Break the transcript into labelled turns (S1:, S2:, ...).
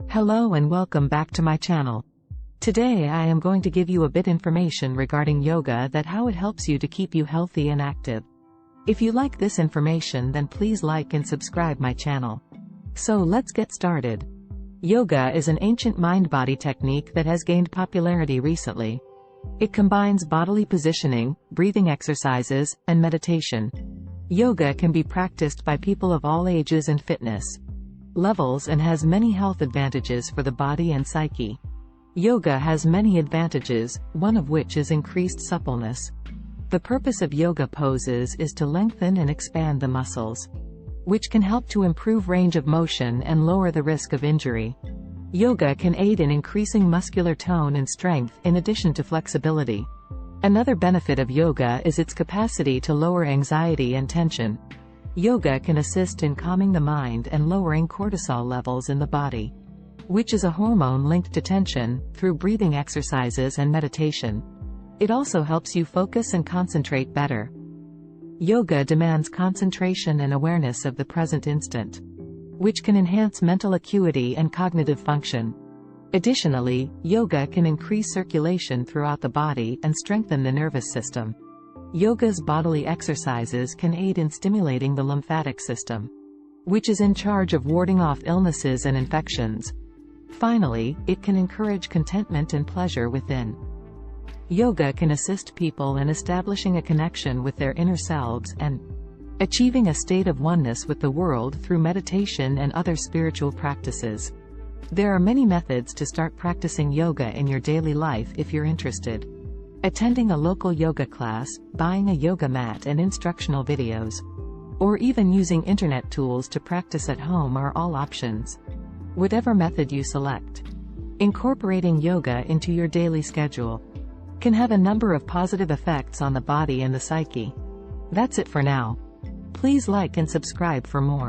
S1: Hello and welcome back to my channel. Today I am going to give you a bit information regarding yoga, that how it helps you to keep you healthy and active. If you like this information, then please like and subscribe my channel. So let's get started. Yoga is an ancient mind-body technique that has gained popularity recently. It combines bodily positioning, breathing exercises, and meditation. Yoga can be practiced by people of all ages and fitness levels and has many health advantages for the body and psyche. Yoga has many advantages, one of which is increased suppleness. The purpose of yoga poses is to lengthen and expand the muscles, which can help to improve range of motion and lower the risk of injury. Yoga can aid in increasing muscular tone and strength, in addition to flexibility. Another benefit of yoga is its capacity to lower anxiety and tension. Yoga can assist in calming the mind and lowering cortisol levels in the body, which is a hormone linked to tension, through breathing exercises and meditation. It also helps you focus and concentrate better. Yoga demands concentration and awareness of the present instant, which can enhance mental acuity and cognitive function. Additionally, yoga can increase circulation throughout the body and strengthen the nervous system. Yoga's bodily exercises can aid in stimulating the lymphatic system, which is in charge of warding off illnesses and infections. Finally, it can encourage contentment and pleasure within. Yoga can assist people in establishing a connection with their inner selves and achieving a state of oneness with the world through meditation and other spiritual practices. There are many methods to start practicing yoga in your daily life if you're interested. Attending a local yoga class, buying a yoga mat and instructional videos, or even using internet tools to practice at home are all options. Whatever method you select, incorporating yoga into your daily schedule can have a number of positive effects on the body and the psyche. That's it for now. Please like and subscribe for more.